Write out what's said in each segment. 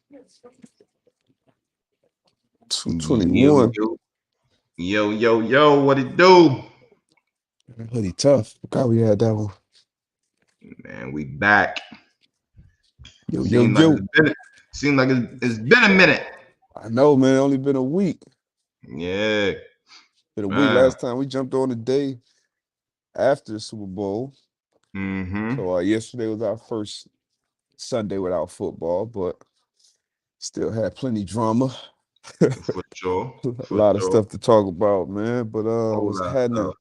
Yo, 221. what it do? Hoodie tough. God, we had that one. Man, we back. Yo, yo, Seems like yo. it's been seems like it's been a minute. I know, man. Only been a week. Yeah, Been a week. man. Last time we jumped on the day after the Super Bowl. Mm-hmm. So yesterday was our first Sunday without football, but still had plenty drama. For sure. A For lot of sure. stuff to talk about, man. But Whole what's lot of happening? stuff.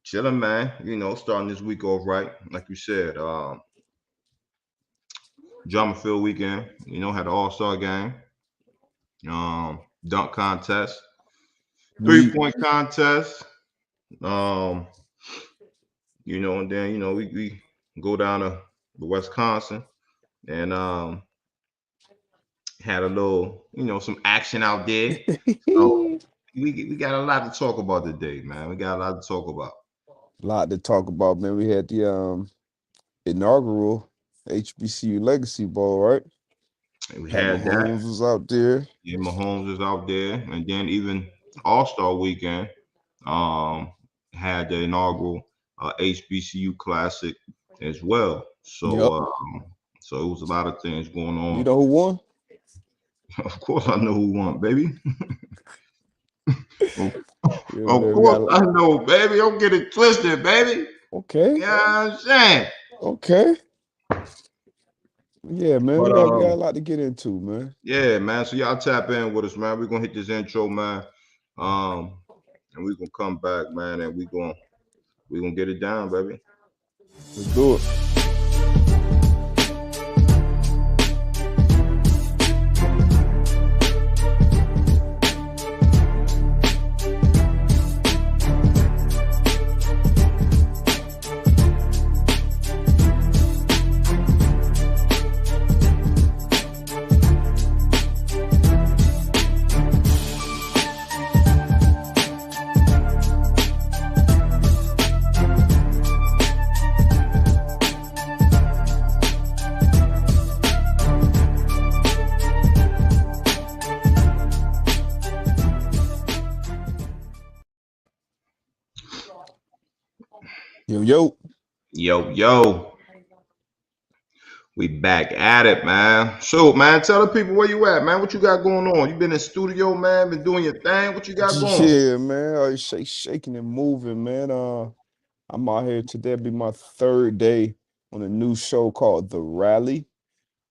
Chilling, man. Starting this week off right. Like you said, drama filled weekend. Had an all-star game. Dunk contest, three We point contest. Um, and then we go down to Wisconsin and had a little some action out there. So we got a lot to talk about today, man. We got a lot to talk about. lot to talk about, man. We had the inaugural HBCU Legacy Bowl, right? We Pat had that. Mahomes was out there. Yeah, Mahomes was out there, and then even All Star Weekend had the inaugural HBCU Classic as well. Yep. So it was a lot of things going You on. know who won? Of course, I know who won, baby. of, Yeah, of man. We course, got I know, baby. Don't get it twisted, baby. okay. You know what I'm saying? Okay. Yeah, man. But We got a lot to get into, man. yeah, man. So y'all tap in with us, man. We're gonna hit this intro, man. Um, and we're gonna come back, man, and we gonna get it down, baby. Let's do it. Yo, yo. Yo, we back at it, man. So, man, tell the people where you at, man. What you got going on? You been in studio, man. Been doing your thing. What you got going? Yeah, man. Shaking and moving, man. I'm out here today. It'll be my third day on a new show called The Rally.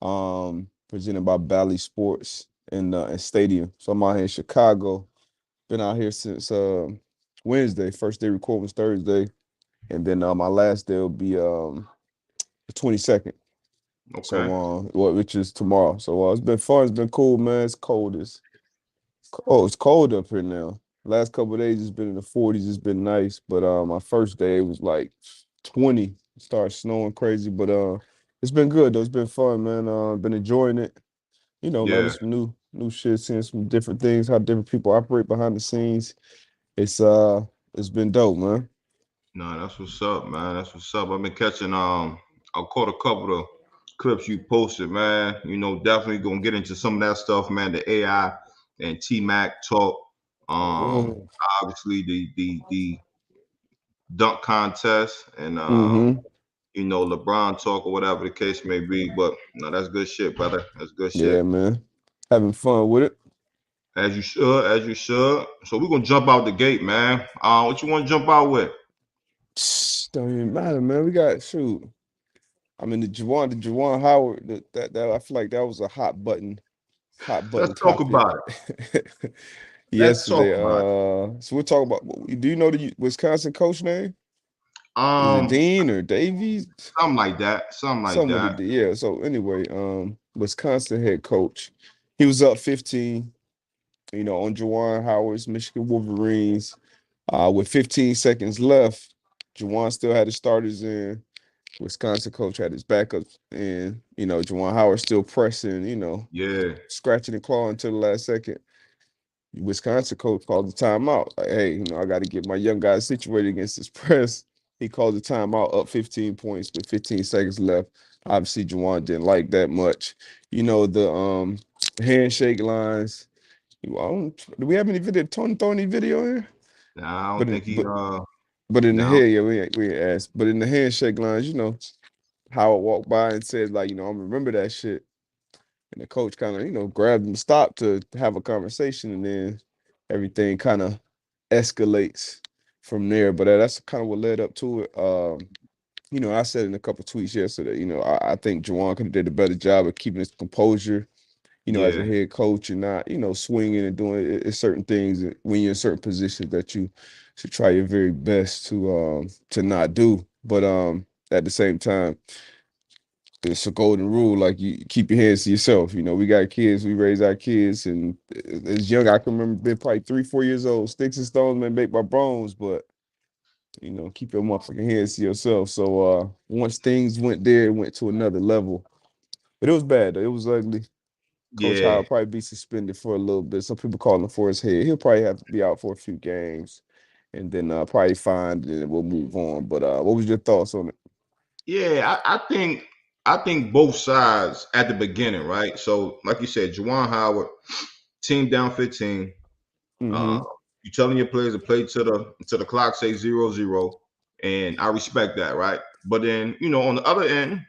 Presented by Bally Sports and Stadium. So I'm out here in Chicago. Been out here since Wednesday. First day recording was Thursday. And then my last day will be the 22nd. So Okay. which is tomorrow. So it's been fun. It's been cool, man. It's cold. It's cold up here now. Last couple of days it's been in the 40s. It's been nice. But my first day it was like 20. It started snowing crazy. But it's been good though. It's been fun, man. Been enjoying it. Learning Yeah. some new shit, seeing some different things, how different people operate behind the scenes. It's been dope, man. No, that's what's up, man. That's what's up. I've been catching I caught a couple of clips you posted, man. Definitely gonna get into some of that stuff, man. The AI and T Mac talk. Um, Oh. obviously the dunk contest and Mm-hmm. LeBron talk or whatever the case may be. But no, that's good shit, brother. That's good shit. Yeah, man. Having fun with it. As you should, as you should. So we're gonna jump out the gate, man. What you want to jump out with? Don't even matter, man. We got shoot. I mean the Juwan Howard, that I feel like that was a hot Let's button talk topic about it. Let's talk yesterday. about it. So we're talking about. Do you know the Wisconsin coach name? Is it Um, Dean or Davies? something like that. Something like Somebody that. did, yeah. So anyway, Wisconsin head coach, he was up 15. On Juwan Howard's Michigan Wolverines, with 15 seconds left. Juwan still had his starters in. Wisconsin coach had his backups, and Juwan Howard still pressing. Yeah, Scratching and clawing until the last second. Wisconsin coach called the timeout. Like, hey, I got to get my young guys situated against this press. He called the timeout up 15 points with 15 seconds left. Obviously, Juwan didn't like that much. The handshake lines. Do we have any video? Tony throw any video here? Nah, I But don't in, think he but but in the down. head, yeah, we ain't asked. But in the handshake lines, Howard walked by and said, like, I remember that shit. And the coach kind of, grabbed him, stopped to have a conversation, and then everything kind of escalates from there. But that's kind of what led up to it. I said in a couple tweets yesterday, I think Juwan could have did a better job of keeping his composure, as a Yeah, head coach and not, swinging and doing certain things when you're in certain positions that you should try your very best to not do. But at the same time, it's a golden rule. Like you keep your hands to yourself. We got kids, we raise our kids, and as young, I can remember being probably 3, 4 years old. Sticks and stones may make my bones, but keep your motherfucking hands to yourself. So once things went there, it went to another level. But it was bad though. It was ugly. Coach yeah, Howard probably be suspended for a little bit. Some people call him for his head. He'll probably have to be out for a few games and then probably fined, and then we'll move on. But what was your thoughts on it? yeah. I think both sides at the beginning, right? So, like you said, Juwan Howard, team down 15. Uh, Mm-hmm. you telling your players to play to the clock say 0-0, and I respect that, right? But then on the other end,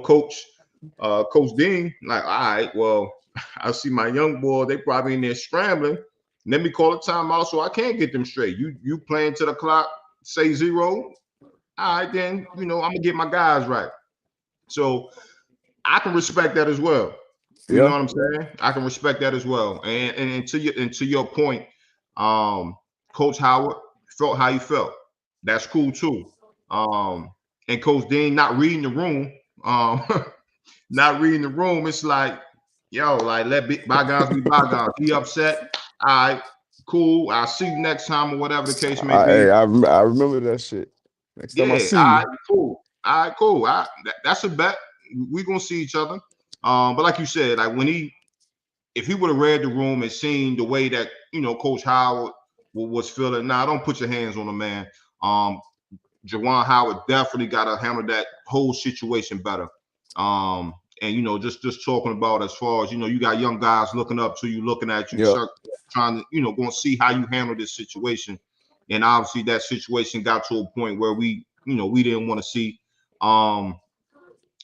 Coach Dean, like, all right, well, I see my young boy, they probably in there scrambling. Let me call a timeout so I can't get them straight. You playing to the clock say 0. All right, then I'm gonna get my guys right. So I can respect that as well. You know Yeah. what I'm saying? I can respect that as well. And to your point, um, Coach Howard felt how he felt. That's cool too. Um, and Coach Dean not reading the room. Um, not reading the room. It's like, yo, like bygones be bygones. He upset. All right, cool. I'll see you next time or whatever the case may be. I remember that shit. Next time I Yeah, see all you. right, cool. All right, cool. That's a bet. We're gonna see each other. But like you said, like if he would have read the room and seen the way that Coach Howard was feeling, nah, don't put your hands on the man. Um, Juwan Howard definitely got to handle that whole situation better. And just talking about as far as you got young guys looking up to you, looking at you, Yep. trying to going to see how you handle this situation. And obviously, that situation got to a point where we didn't want to see. Um,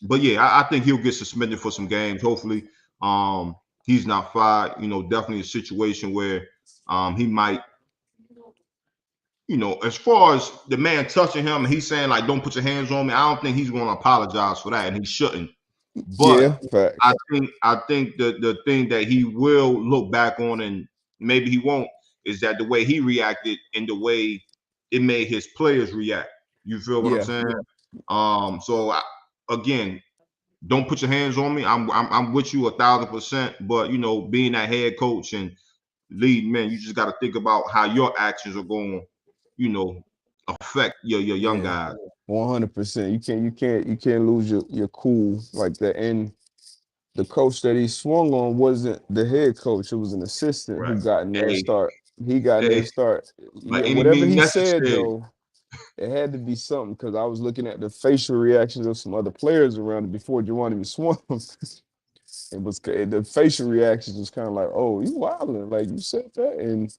but yeah, I think he'll get suspended for some games. Hopefully, he's not fired. Definitely a situation where he might as far as the man touching him and he's saying like, "Don't put your hands on me," I don't think he's going to apologize for that, and he shouldn't. Yeah. But I Facts. think I think the thing that he will look back on, and maybe he won't, is that the way he reacted and the way it made his players react. You feel what I'm Yeah. saying? So again, don't put your hands on me. I'm with you 1,000%. But being that head coach and lead man, you just got to think about how your actions are going, you know, affect your young Yeah. guys. 100%. You can't lose your cool like that. And the coach that he swung on wasn't the head coach. It was an assistant who Right. got in there and Hey, start. He got in there hey, and start. by Yeah, any whatever means he said necessary. though, it had to be something because I was looking at the facial reactions of some other players around it before Juwan even swung. The facial reactions was kind of like, "Oh, you wilding!" Like you said that, and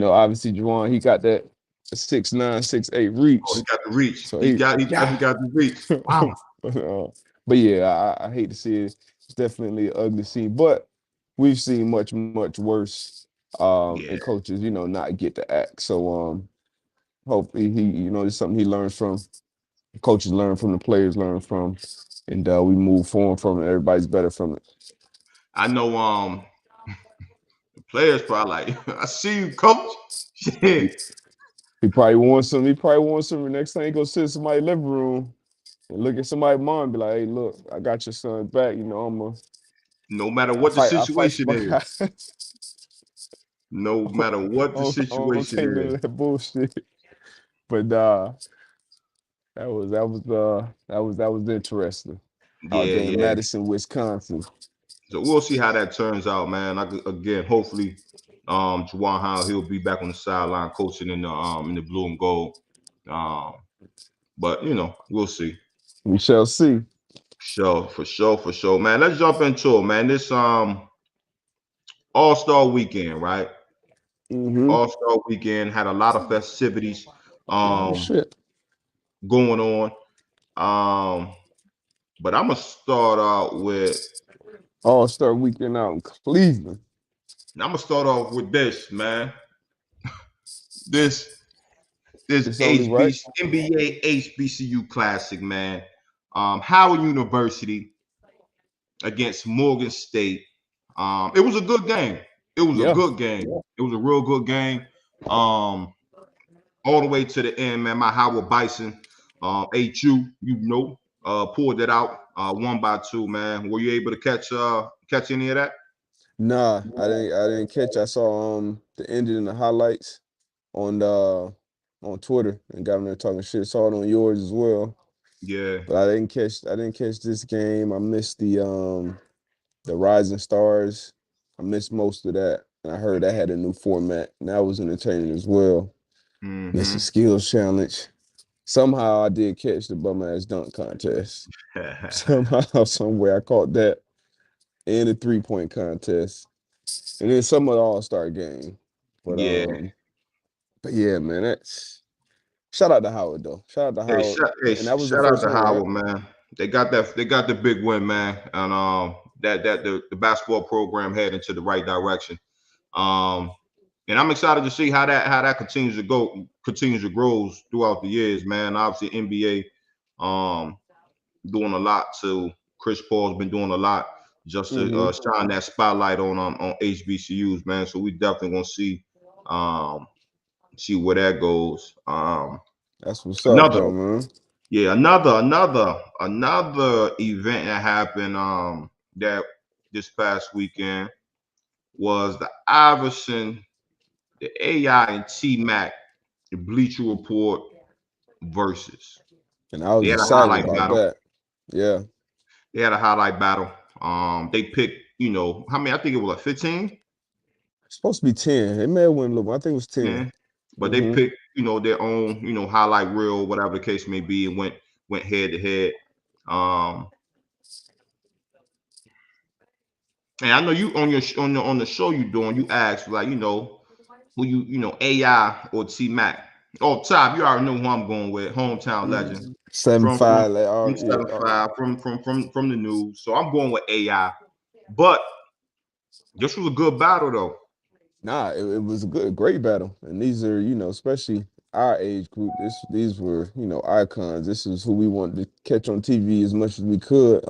obviously Juwan he got that 6'9", 6'8" Oh, reach, he got the reach. so He he got he yeah. definitely got the reach. Wow. But yeah, I hate to see it. It's definitely an ugly scene, but we've seen much much worse. Yeah. And coaches, not get to act. So hopefully he, it's something he learns from. Coaches learn from, the players learn from, and we move forward from it. Everybody's better from it. I know the players probably like, I see you, coach. He, Shit. he probably wants some. He probably wants some. The next time he go sit in somebody's living room and look at somebody's mom and be like, "Hey, look, I got your son back. No matter I what the fight. I fight for situation my is. guys. No matter what the I don't situation take none is. of that bullshit." But that was interesting. Out Yeah, there in yeah. Madison, Wisconsin. So we'll see how that turns out, man. Like again, hopefully, Juwan Howard he'll be back on the sideline coaching in the blue and gold. Um, but we'll see. We shall see. For sure, man. Let's jump into it, man. This All-Star weekend, right? Mm-hmm. All-Star weekend had a lot of festivities Oh um shit. going on. Um, but I'm gonna start out with All-Star weekend out in Cleveland. this, man. This this It's only right. NBA HBCU Classic, man. Howard University against Morgan State. It was a good game. It was a Yeah. good game. It was a real good game. Um, all the way to the end, man. My Howard Bison, HU, pulled it out, 1-2, man. Were you able to catch any of that? Nah, I didn't catch. I saw the ending and the highlights on Twitter and got on there talking shit. Saw it on yours as well. Yeah. But I didn't catch this game. I missed the Rising Stars. I missed most of that. And I heard that had a new format. And that was entertaining as well. Missed Mm-hmm. the skills challenge. Somehow I did catch the bum ass dunk contest. Somehow, somewhere I caught that and the 3-point contest. And then some of the All-Star game. But Yeah. but yeah, man, that's shout out to Howard though. Shout out to Howard. And that was the Shout out first to one, right? Howard, man. They got the big win, man. And that the basketball program heading to the right direction. Um, and I'm excited to see how that continues to grow throughout the years, man. Obviously, NBA doing a lot to Chris Paul's been doing a lot just to Mm-hmm. shine that spotlight on HBCUs, man. So we definitely gonna um see where that goes. That's what's up Another though, man. yeah, another event that happened that this past weekend was the Iverson, the AI and T Mac, the Bleacher Report versus. And I They was had a excited highlight about battle. that. Yeah. They had a highlight battle. They picked, how many? I think it was like 15. It's supposed to be 10. It may have went a little, I think it was 10. Yeah. But they Mm-hmm. picked, their own, highlight reel, whatever the case may be, and went head to head. Um, and I know you on the show you doing, you asked like, who AI or T Mac. Oh, top, you already know who I'm going with, hometown legend 7-5. Like, from yeah, 7-5 from the news. So I'm going with AI. But this was a good battle though. nah, it was a great battle. And these are, especially our age group, these were, icons. This is who we wanted to catch on TV as much as we could.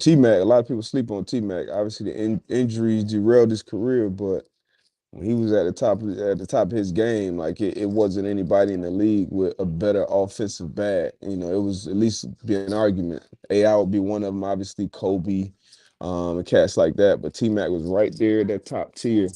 T-Mac, a lot of people sleep on T-Mac. Obviously, the injuries derailed his career, but when he was at the top of his game, like it wasn't anybody in the league with a better offensive bag. It was at least be an argument. AI would be one of them, obviously Kobe, and cats like that. But T Mac was right there at that top tier.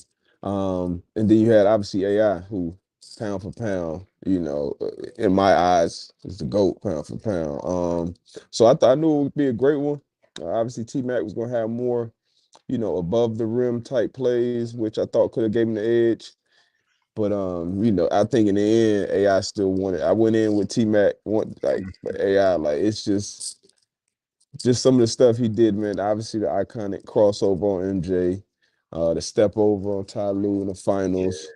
And then you had obviously AI, who pound for pound, in my eyes, is the GOAT pound for pound. So I knew it would be a great one. Obviously, T Mac was gonna have more above the rim type plays, which I thought could have gave him the edge. But I think in the end, AI still won it. I went in with T Mac, but AI, like it's just some of the stuff he did, man. Obviously, the iconic crossover on MJ, the step over on Ty Lue in the finals,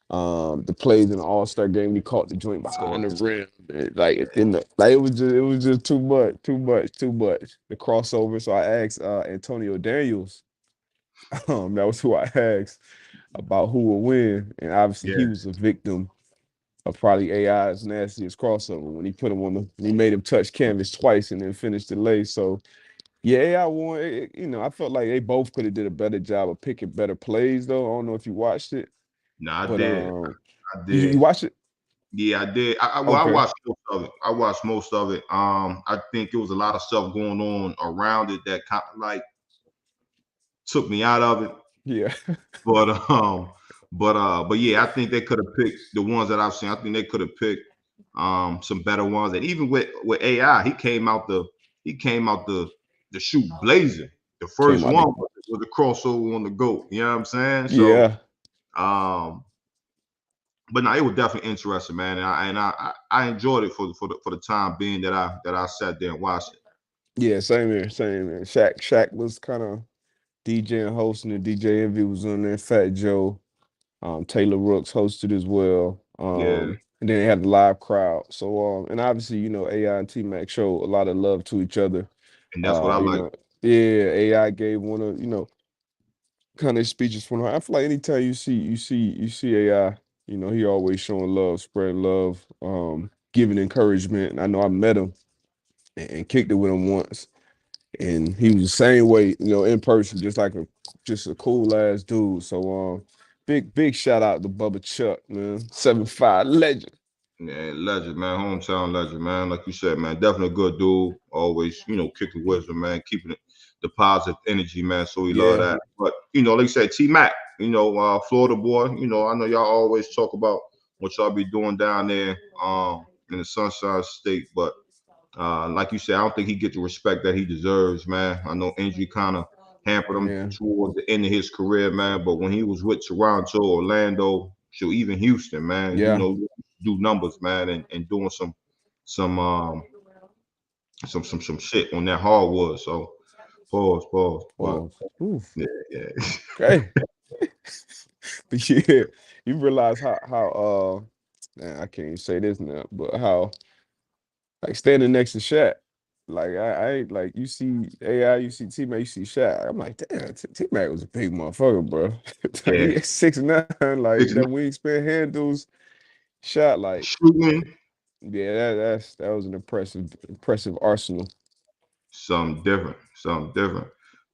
the plays in the All-Star game. He caught the joint behind the rim, it was just too much, too much, too much. The crossover. So I asked Antonio Daniels. That was who I asked about who will win, and obviously he Yeah. was a victim of probably AI's nastiest crossover when he put him he made him touch canvas twice and then finished the lay. So yeah, AI won. I felt like they both could have did a better job of picking better plays though. I don't know if you watched it, No, I but did. I you did. watched it? Yeah, I did. I Okay. watched most of it. I watched most of it. I think it was a lot of stuff going on around it that kind of like took me out of it. Yeah. But but yeah, I think they could have picked the ones that I've seen. I think they could have picked some better ones. And even with AI, he came out the shoot blazing. The Came first out one the was the crossover on the GOAT. You know what I'm saying? So Yeah. um but no, it was definitely interesting, man. And I enjoyed it for the time being that I sat there and watched it. Yeah, same here, same here. Shaq was kind of DJ and hosting, and DJ Envy was on there. Fat Joe, Taylor Rooks hosted as well. Yeah, And then they had the live crowd. So and obviously, AI and T Mac show a lot of love to each other. and that's what I You like. know, yeah, AI gave one of, kind of speeches from her. I feel like anytime you see AI, he always showing love, spreading love, giving encouragement. And I know I met him and kicked it with him once. And he was the same way, in person, just a cool ass dude. So big shout out to Bubba Chuck, man. 7'5" legend. Yeah, legend, man. Hometown legend, man. Like you said, man. Definitely a good dude. Always, kicking wisdom, man. Keeping it the positive energy, man. So we love Yeah, that. But, like you said, T Mac, Florida boy, I know y'all always talk about what y'all be doing down there in the Sunshine State. But like you said, I don't think he get the respect that he deserves, man. I know injury kind of hampered him yeah, towards the end of his career, man. But when he was with Toronto, Orlando, so even Houston, man, yeah. do numbers, man, and doing some um some shit on that hardwood. So pause. But Pause. Oof. yeah, yeah. Okay. But yeah, you realize how man, I can't even say this now, but how like standing next to Shaq. Like I ain't like you see AI, you see T Mac, you see Shaq. I'm like, damn, T Mac was a big motherfucker, bro. Like, Yeah. he 6'9", like Six that wingspan handles shot. Like, shooting, yeah, that was an impressive arsenal. something different. Something different.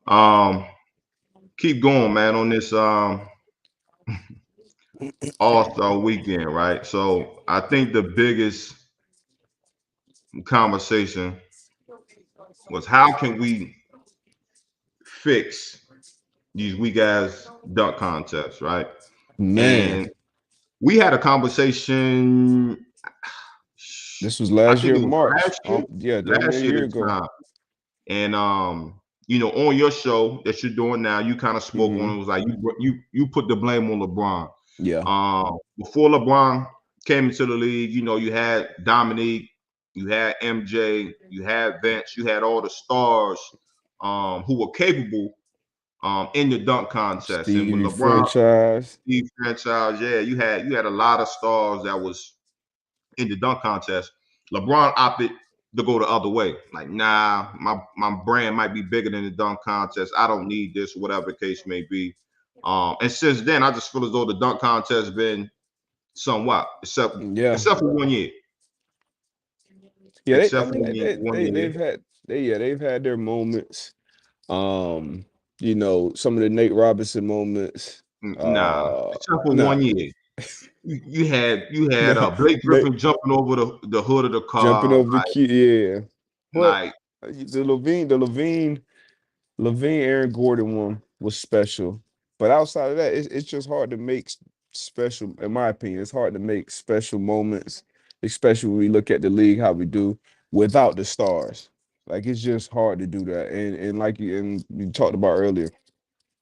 Um, keep going, man, on this All-Star weekend, right? So I think the biggest conversation was how can we fix these weak ass dunk contests, right? Man, And we had a conversation. this was I last think year, it was March. Yeah, damn near a last year year this ago. time. And on your show that you're doing now, you kind of spoke on Hmm. it. Was like you put the blame on LeBron. Yeah, Before LeBron came into the league, you had Dominique, you had MJ, you had Vince, you had all the stars who were capable in the dunk contest. And when Stevie LeBron, franchise. Steve franchise, yeah, you had a lot of stars that was in the dunk contest. LeBron opted to go the other way. Like, nah, my brand might be bigger than the dunk contest. I don't need this, whatever the case may be. And since then, I just feel as though the dunk contest has been somewhat, except Yeah, except for 1 year. yeah. I Except for mean, one year. they've had their moments. Um, some of the Nate Robinson moments. Nah, except for Nah, 1 year. You had nah, Blake they Griffin jumping over the hood of the jumping car, over the key. Yeah, but like the Levine Aaron Gordon one was special. But outside of that, it's just hard to make special. In my opinion, it's hard to make special moments, especially when we look at the league how we do without the stars. Like, it's just hard to do that. And like you talked about earlier,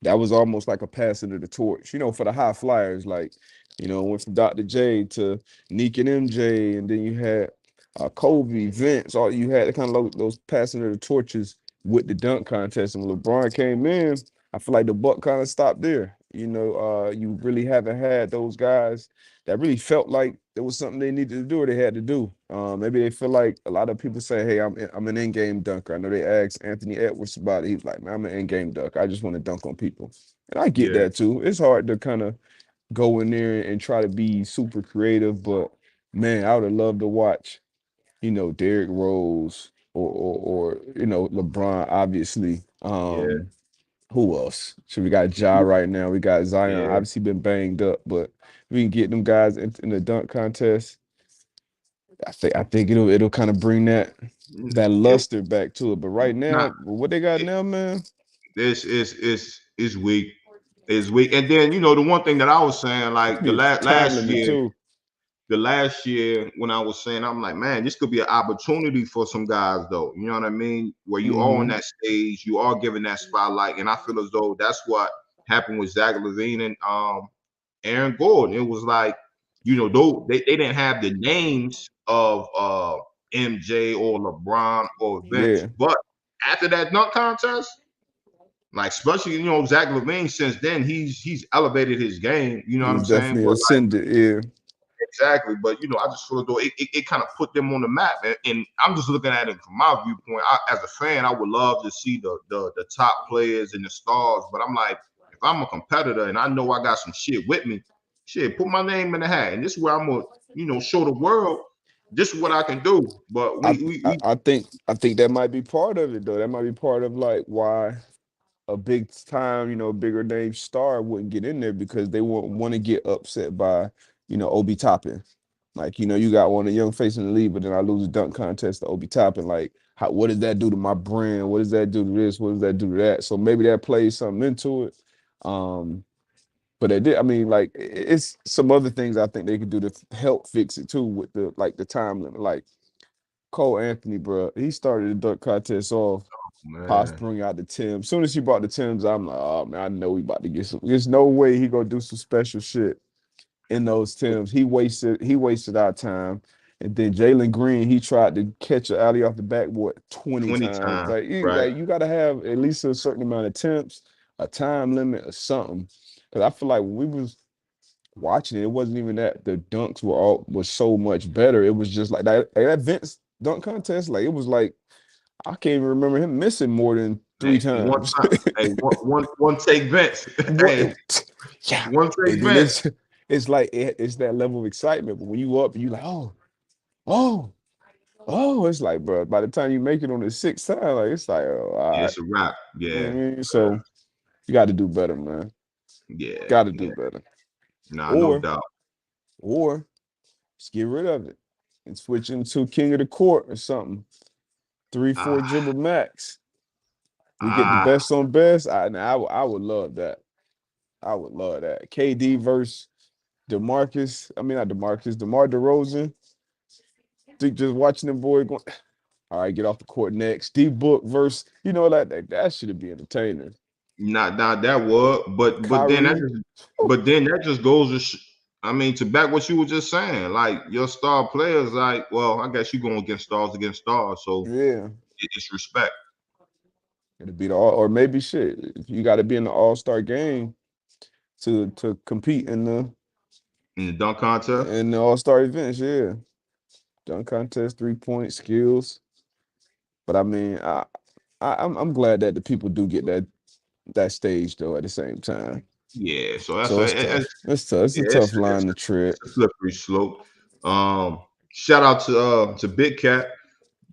that was almost like a passing of the torch, for the high flyers. Like, went from Dr. J to Neek and MJ, and then you had Kobe, Vince. All you had kind of those passing of the torches with the dunk contest. And when LeBron came in, I feel like the buck kind of stopped there. You really haven't had those guys that really felt like there was something they needed to do or they had to do. Maybe they feel like a lot of people say, "Hey, I'm an in-game dunker." I know they asked Anthony Edwards about it. He was like, "Man, I'm an in-game dunker. I just want to dunk on people." And I get yeah, that too. It's hard to kind of go in there and try to be super creative, but man, I would have loved to watch, Derrick Rose or LeBron, obviously. yeah, Who else? So we got Ja right now. We got Zion, yeah. obviously been banged up, but we can get them guys in the dunk contest. I think it'll kind of bring that It, luster back to it. But right nah, now, what they got it, now, man, this is weak. Is weak. And then the one thing that I was saying, it could like be the a time last limit year, too. when I was saying, I'm like, man, this could be an opportunity for some guys, though. You know what I mean? Where you are on Hmm. that stage, you are given that spotlight, and I feel as though that's what happened with Zach Levine and Aaron Gordon. It was like, though they didn't have the names of MJ or LeBron or Vince, Yeah, but after that dunk contest, like especially Zach LaVine. Since then, he's elevated his game. You know what He's I'm saying? definitely But like ascended. Yeah, exactly. But I just feel as though it kind of put them on the map. And I'm just looking at it from my viewpoint. As a fan, I would love to see the top players and the stars. But I'm like, if I'm a competitor and I know I got some shit with me, shit, put my name in the hat. And this is where I'm gonna show the world this is what I can do. But I think that might be part of it though. That might be part of like why a big time, bigger name star wouldn't get in there because they won't want to get upset by, Obi Toppin. Like, you got one of the young face in the league, but then I lose a dunk contest to Obi Toppin. Like, what does that do to my brand? What does that do to this? What does that do to that? So maybe that plays something into it. But it did. I mean, like, it's some other things I think they could do to help fix it too with the time limit. Like Cole Anthony, bro, he started the dunk contest off man, posturing out the Timbs. As soon as he brought the Timbs, I'm like, oh man, I know we about to get some. There's no way he gonna do some special shit in those Timbs. He wasted our time. And then Jalen Green, he tried to catch an alley off the backboard 20 20 times. times, Like, right? you got to have at least a certain amount of attempts, a time limit, or something. Because I feel like when we was watching it, it wasn't even that the dunks was so much better. It was just like that Vince dunk contest. Like it was like I can't even remember him missing more than 3 Hey, one times. time, hey, one take Vince. What? Hey, Yeah, one take and then Vince. it's like it's that level of excitement. But when you up, you like, oh, it's like, bro. By the time you make it on the 6th time, like it's like, oh, all Yeah, right. it's a wrap. You know Yeah, what I mean? So you got to do better, man. yeah, Got to do yeah. better, Nah, no or doubt. just get rid of it and switch into king of the court or something. 3-4 Ah, dribble max. We get the ah, best on best. I would love that. I would love that. KD versus DeMarcus. I mean, not DeMarcus. DeMar DeRozan. Think just watching them boy going. All right, get off the court next. D Book versus that should be entertaining. not that would, Kyrie. but then that just goes to, I mean, to back what you were just saying, like your star players, like, well, I guess you going against stars, so Yeah. it's respect It'll be the all or maybe shit. You got to be in the All-Star game to compete in the dunk contest. in the All-Star events, yeah. Dunk contest, 3-point skills. But I mean, I'm glad that the people do get that stage though at the same time. Yeah, so that's So a, it's it's, tough. It's tough. It's a yeah, tough line to tread. it's a slippery slope. Shout out to Big Cat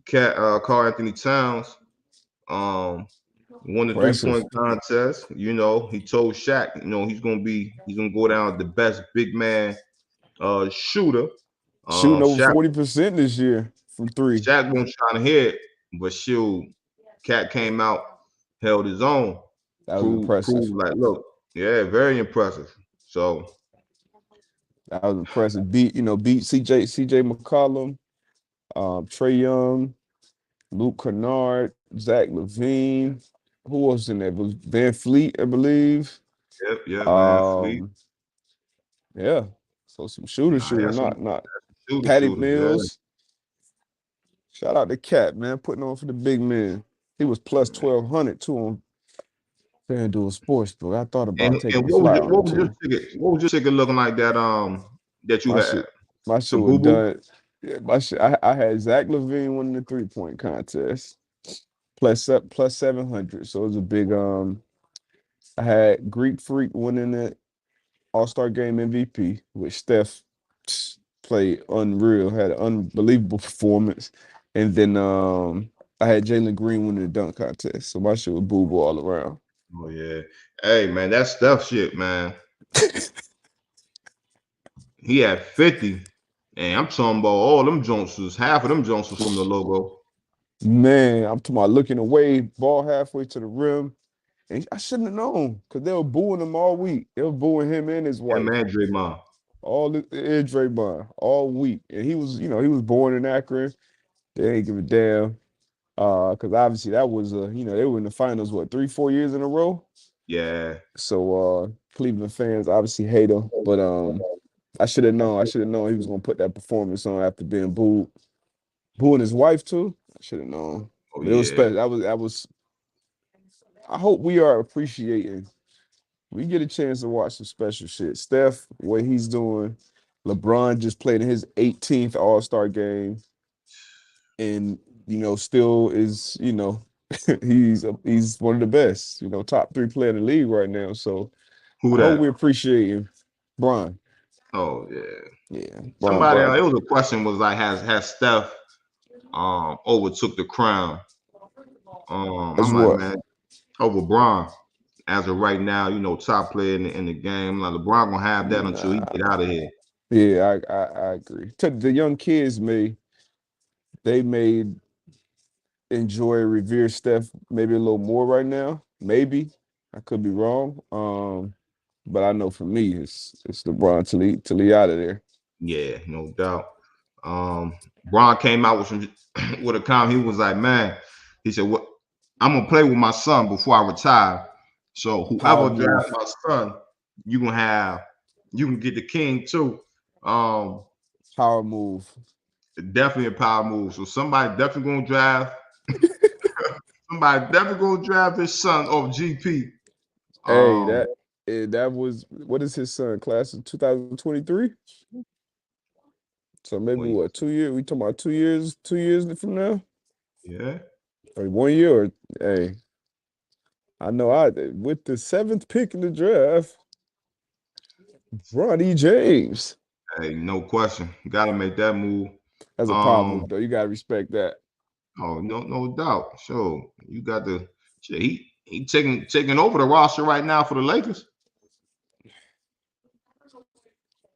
Carl Anthony Towns. Won the Impressive. 3-point contest. He told Shaq, he's gonna go down as the best big man shooter. Shooting over Shaq 40% this year from 3. Shaq wasn't trying to hit, but shoot, Cat came out, held his own, That was proved impressive. like, look, yeah, very impressive. So That was impressive. Beat CJ McCollum, Trey Young, Luke Kennard, Zach LaVine. Who was in there? It was Van Fleet, I believe. yeah, Van Fleet. Um, yeah. So some shooter, That's some not Patty shooters, yeah. Mills. Shout out to Cat, man, putting on for the big man. He was plus 1,200 too on FanDuel Sportsbook. I thought And, about taking a flyer on him too. what was your ticket looking like that you My had? shit, my shit Some was boo boo? done. Yeah, my shit. I had Zach LaVine winning the 3-point contest plus 700. So it was a big. I had Greek Freak winning the All-Star Game MVP, which Steph played unreal, had an unbelievable performance, and then I had Jalen Green winning the dunk contest. So my shit was boo boo all around. Oh yeah. Hey man, that stuff shit, man. He had 50. And I'm talking about all them Jones was half of them Jones was from the logo. Man, I'm talking about looking away, ball halfway to the rim. And I shouldn't have known because they were booing him all week. They were booing him and his Him wife. and Draymond. All the Draymond all week. And he was born in Akron. They ain't give a damn. Because obviously that was they were in the finals, 3-4 years in a row. Yeah. So Cleveland fans obviously hate him. But I should have known. I should have known he was gonna put that performance on after being booed. Booing his wife too. I should have known. Oh It was yeah. special. I hope we are appreciating. We get a chance to watch some special shit. Steph, what he's doing. LeBron just played in his 18th All-Star game, and still is he's one of the best. Top 3 player in the league right now. So Who I hope that? we appreciate him. Bron. Oh yeah. Yeah, Somebody Bron. it was a question was like has Steph overtook the crown? As I'm like, what? man, over Bron as of right now, top player in the game. Like LeBron gonna have that until he get Nah. out of here. Yeah, I agree. The young kids may enjoy revere Steph maybe a little more right now. Maybe I could be wrong. But I know for me, it's LeBron till he out of there. Yeah, no doubt. Bron came out with some with a comment. He was like, man, he said, "What? I'm gonna play with my son before I retire. So Power whoever drafts move. my son, you can get the king too. Um, Power move. definitely a power move. So somebody definitely gonna draft his son off GP. Hey, Um, that was what is his son class of 2023? So maybe wait, what 2 years? We talking about 2 years? 2 years from now, yeah, or 1 year? Or hey, I know I with the 7th pick in the draft, Ronnie James. hey, no question, gotta make that move. That's a power Um, move though. You gotta respect that. oh, no doubt. Sure, you got the shit. He taking over the roster right now for the Lakers.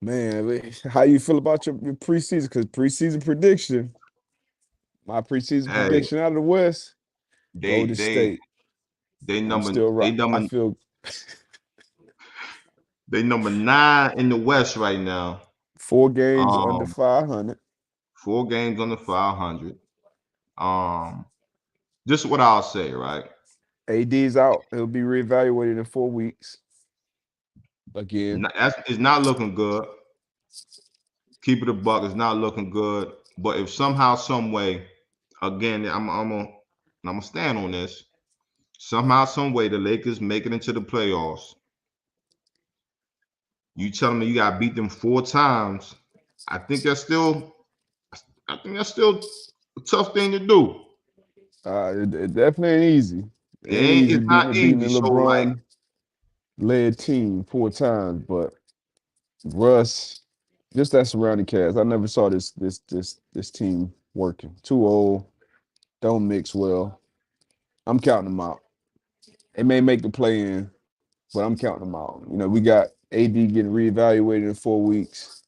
Man, how you feel about your preseason? Because preseason prediction, my preseason Hey, prediction out of the West, they Golden they State. they I'm number still they right. I number feel they number 9 in the West right now. 4 games under Um, 500. 4 games on the 500. Um, this is what I'll say, right? AD's out. He'll be reevaluated in 4 weeks again. It's not looking good. Keep it a buck. It's not looking good. But if somehow, some way, again, I'm gonna stand on this. Somehow, some way, the Lakers make it into the playoffs. You telling me you got to beat them 4 times? I think that's still, I think that's still a tough thing to do. It definitely ain't easy. It ain't easy It's not beating a easy. So like, LeBron led team 4 times, but Russ, just that surrounding cast. I never saw this team working. Too old, don't mix well. I'm counting them out. They may make the play in, but I'm counting them out. We got AD getting reevaluated in 4 weeks.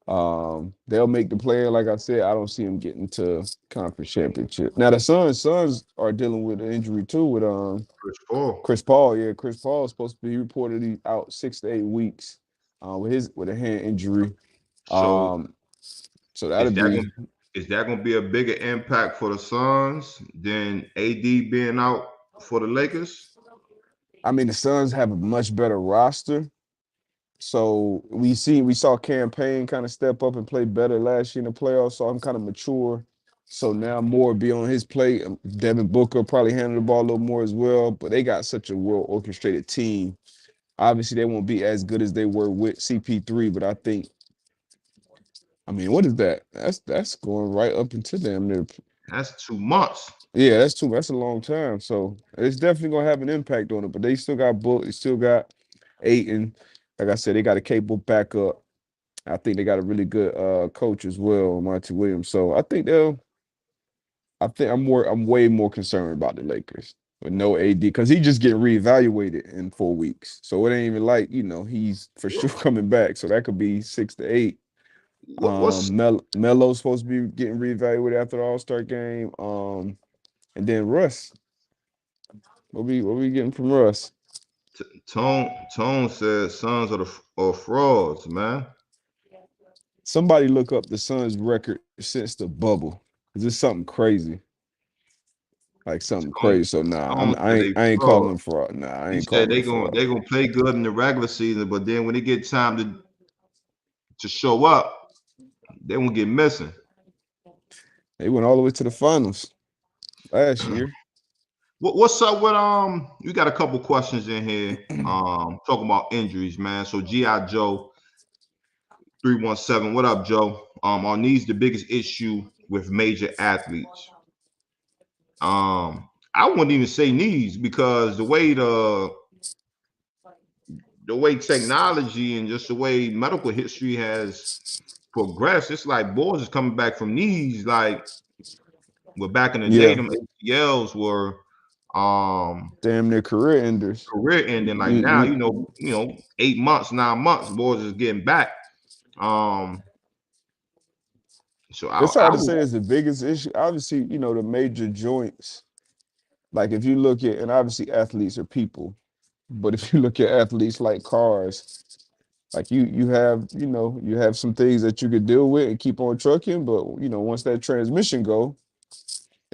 They'll make the play. Like I said, I don't see them getting to conference championship. Now the Suns are dealing with an injury too with Chris Paul. Chris Paul. Yeah, Chris Paul is supposed to be reportedly out 6 to 8 weeks with a hand injury. So Um, so that'll is that be. gonna is that gonna be a bigger impact for the Suns than AD being out for the Lakers? I mean, the Suns have a much better roster. So we saw campaign kind of step up and play better last year in the playoffs. So I'm kind of mature. So now more be on his plate. Devin Booker probably handle the ball a little more as well. But they got such a well orchestrated team. Obviously, they won't be as good as they were with CP3, but I mean, what is that? That's going right up into them. That's 2 months. Yeah, that's a long time. So it's definitely gonna have an impact on it. But they still got Book, they still got Aiton. Like I said, they got a capable backup. I think they got a really good coach as well, Monty Williams. So I'm way more concerned about the Lakers with no AD because he just getting reevaluated in 4 weeks. So it ain't even like, he's for sure coming back. So that could be 6 to 8. What's Melo's supposed to be getting reevaluated after the All-Star game. And then Russ. What we getting from Russ? Tone said Sons are frauds, man. Somebody look up the Suns record since the bubble. Cause it's something crazy. Like something Tone, crazy. So nah, Tone said they I ain't calling fraud. them fraud. Nah, I He ain't said calling them fraud. they gonna play good in the regular season, but then when they get time to show up, they won't get missing. They went all the way to the finals. last year. What's up with you got a couple questions in here. Talking about injuries, man. So G.I. Joe 317. What up, Joe? Are knees the biggest issue with major athletes? I wouldn't even say knees because the way technology and just the way medical history has progressed, it's like boys is coming back from knees. Like, well, back in the day, Yeah, them ACLs were damn near career enders. career ending. Like now, You, 8 months, 9 months, boys is getting back. Um, so it's I hard to would say it's the biggest issue. Obviously, the major joints. Like if you look at, and obviously athletes are people, but if you look at athletes like cars, like you have some things that you could deal with and keep on trucking, but once that transmission go,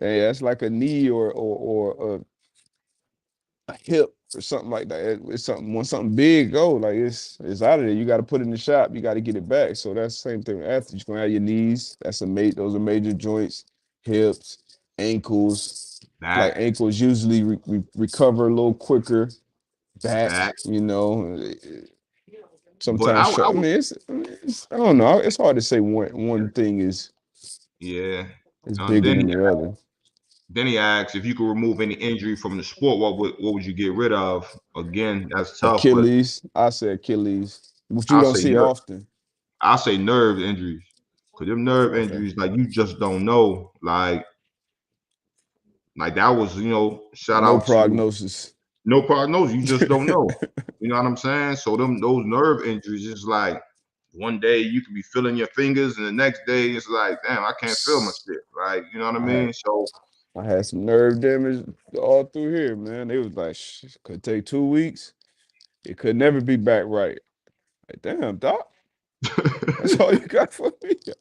hey, that's like a knee or a hip or something like that. It's something when something big go, like it's out of there. You got to put it in the shop. You got to get it back. So that's the same thing with athletes. You're gonna have your knees. Those are major joints, hips, ankles. Like back, ankles usually recover a little quicker. Back, back. But sometimes I I would, mean, it's I don't know. It's hard to say one thing yeah. is And bigger then than the other. then he asks if you could remove any injury from the sport, what would you get rid of? Again, that's tough, but Achilles, I say Achilles, which you I don't say see nerve. often. I say nerve injuries. Cause them nerve Okay. injuries, like you just don't know. Like that was, shout No out to prognosis. no prognosis. You just don't know. You know what I'm saying? So those nerve injuries is like one day you could be feeling your fingers, and the next day it's like, damn, I can't feel my shit. Right? You know what I I had mean? So I had some nerve damage all through here, man. They was like, could take 2 weeks. It could never be back right. Like, damn, doc, that's all you got for me. Shit.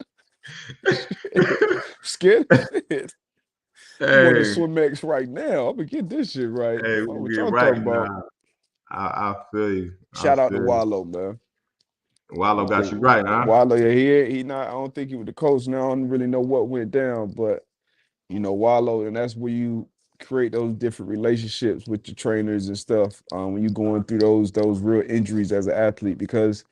Scared of shit. I'm on the hey, Swimex right now. I'm gonna get this shit right. hey, Fuck we'll what get y'all right talking about. now. I feel you. I Shout out to feel you. Wallow, man. I Wallow don't got think you right, huh? Wallow, yeah, he not. I don't think he was the coach. Now I don't really know what went down, but Wallow, and that's where you create those different relationships with your trainers and stuff. When you're going through those real injuries as an athlete, because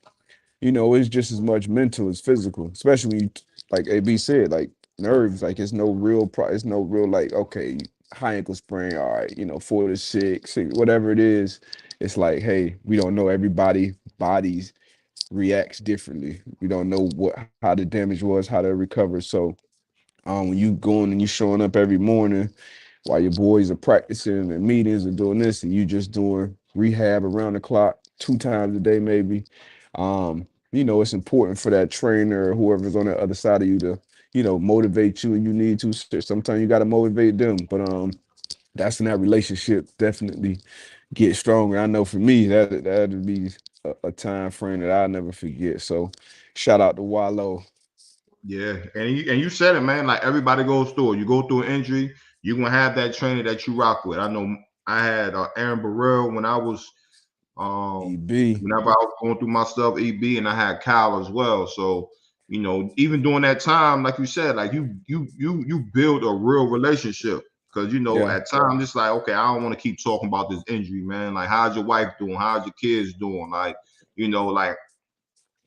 it's just as much mental as physical, especially when you, like AB said, like nerves, like it's no real like, okay, high ankle sprain, all right, 4 to 6, whatever it is. It's like, hey, we don't know bodies reacts differently. We don't know how the damage was, how to recover. So when you going and you showing up every morning while your boys are practicing and meetings and doing this, and you just doing rehab around the clock 2 times a day, maybe. It's important for that trainer or whoever's on the other side of you to, motivate you, and you need to. Sometimes you got to motivate them, but that's when that relationship definitely get stronger. I know for me that'd be a time frame that I'll never forget. So, shout out to Wallow. Yeah, and you said it, man. Like everybody goes through it. You go through an injury, you're gonna have that trainer that you rock with. I know I had Aaron Burrell when I was EB, whenever I was going through my stuff, EB, and I had Kyle as well. So even during that time, like you said, like you build a real relationship because yeah, at times it's like, okay, I don't want to keep talking about this injury, man. Like, how's your wife doing? How's your kids doing? Like, like